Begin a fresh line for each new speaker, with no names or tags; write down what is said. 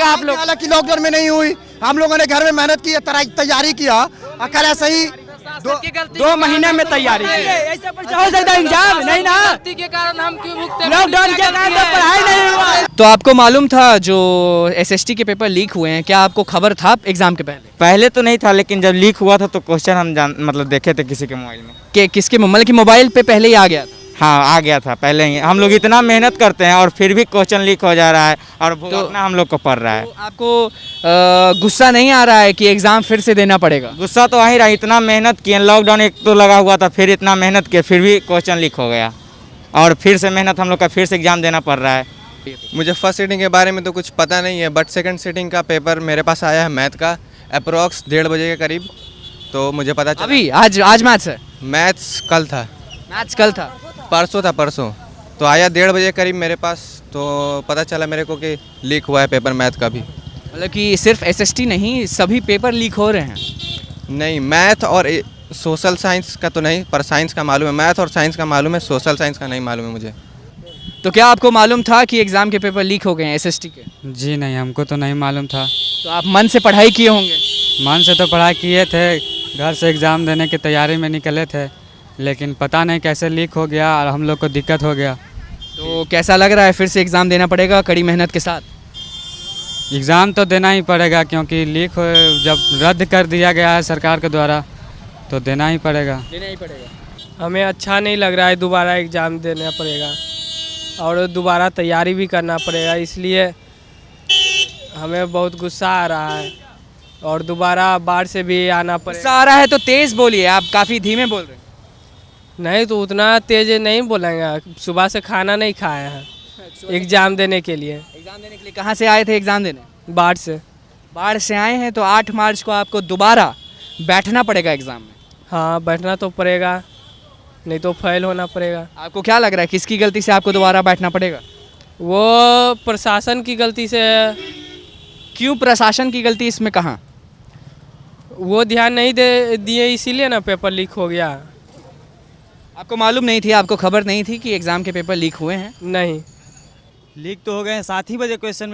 आप लोग?
हालांकि लॉकडाउन में नहीं हुई, हम लोगों ने घर में मेहनत की, तैयारी किया, अगर ऐसे ही
2 महीने में तैयारी की। ऐसे हो सकता है एग्जाम नहीं ना,
गलती के कारण हम क्यों भुगते?
लॉकडाउन के कारण तो पढ़ाई नहीं हुआ।
तो आपको मालूम था जो एसएसटी के पेपर लीक हुए हैं, क्या आपको खबर था एग्जाम के पहले?
पहले तो नहीं था, लेकिन जब लीक हुआ था तो क्वेश्चन हम मतलब देखे थे किसी के मोबाइल में।
कि किसके मतलब कि मोबाइल पे पहले ही आ गया था?
हाँ, आ गया था पहले ही। हम लोग इतना मेहनत करते हैं और फिर भी क्वेश्चन लीक हो जा रहा है और भुगतना हम लोग को पड़ रहा है।
तो आपको गुस्सा नहीं आ रहा है कि एग्जाम फिर से देना पड़ेगा?
गुस्सा तो आ ही रहा, इतना मेहनत किए, लॉकडाउन एक तो लगा हुआ था, फिर इतना मेहनत किए, फिर भी क्वेश्चन लीक हो गया और फिर से मेहनत हम लोग का फिर से एग्जाम देना पड़ रहा है।
मुझे फर्स्ट सीटिंग के बारे में तो कुछ पता नहीं है, बट सेकंड सीटिंग का पेपर मेरे पास आया है मैथ का, अप्रोक्स 1:30 बजे के करीब। तो मुझे पता चला
अभी आज मैथ्स है?
मैथ्स कल था,
मैथ्स कल था?
परसों तो आया 1:30 बजे के करीब मेरे पास। तो पता चला मेरे को कि लीक हुआ है पेपर मैथ का भी।
मतलब कि सिर्फ एसएसटी नहीं, सभी पेपर लीक हो रहे हैं?
नहीं, मैथ और सोशल साइंस का तो नहीं, पर साइंस का मालूम है। मैथ और साइंस का मालूम है, सोशल साइंस का नहीं मालूम है मुझे।
तो क्या आपको मालूम था कि एग्जाम के पेपर लीक हो गए हैं एसएसटी के?
जी नहीं, हमको तो नहीं मालूम था।
तो आप मन से पढ़ाई किए होंगे?
मन से तो पढ़ाई किए थे, घर से एग्ज़ाम देने की तैयारी में निकले थे, लेकिन पता नहीं कैसे लीक हो गया और हम लोग को दिक्कत हो गया।
तो कैसा लग रहा है, फिर से एग्ज़ाम देना पड़ेगा कड़ी मेहनत के साथ?
एग्ज़ाम तो देना ही पड़ेगा, क्योंकि लीक हो जब रद्द कर दिया गया है सरकार के द्वारा तो देना ही पड़ेगा।
देना ही पड़ेगा।
हमें अच्छा नहीं लग रहा है, दोबारा एग्जाम देना पड़ेगा और दोबारा तैयारी भी करना पड़ेगा, इसलिए हमें बहुत गुस्सा आ रहा है और दोबारा बाढ़ से भी आना
गुस्सा
पड़ेगा।
आ रहा है तो तेज़ बोलिए, आप काफ़ी धीमे बोल रहे हैं।
नहीं तो उतना तेज नहीं बोलेंगे, सुबह से खाना नहीं खाए हैं एग्ज़ाम देने के लिए।
एग्ज़ाम देने के लिए कहाँ से आए थे एग्ज़ाम देने?
बाढ़ से।
बाढ़ से आए हैं, तो 8 मार्च को आपको दोबारा बैठना पड़ेगा एग्ज़ाम में।
हाँ, बैठना तो पड़ेगा, नहीं तो फेल होना पड़ेगा।
आपको क्या लग रहा है किसकी गलती से आपको दोबारा बैठना पड़ेगा?
वो प्रशासन की गलती से।
क्यों प्रशासन की गलती इसमें कहाँ?
वो ध्यान नहीं दिए, इसीलिए ना पेपर लीक हो गया।
आपको मालूम नहीं थी, आपको खबर नहीं थी कि एग्ज़ाम के पेपर लीक हुए हैं?
नहीं।
लीक तो हो गए हैं, 7 ही बजे क्वेश्चन में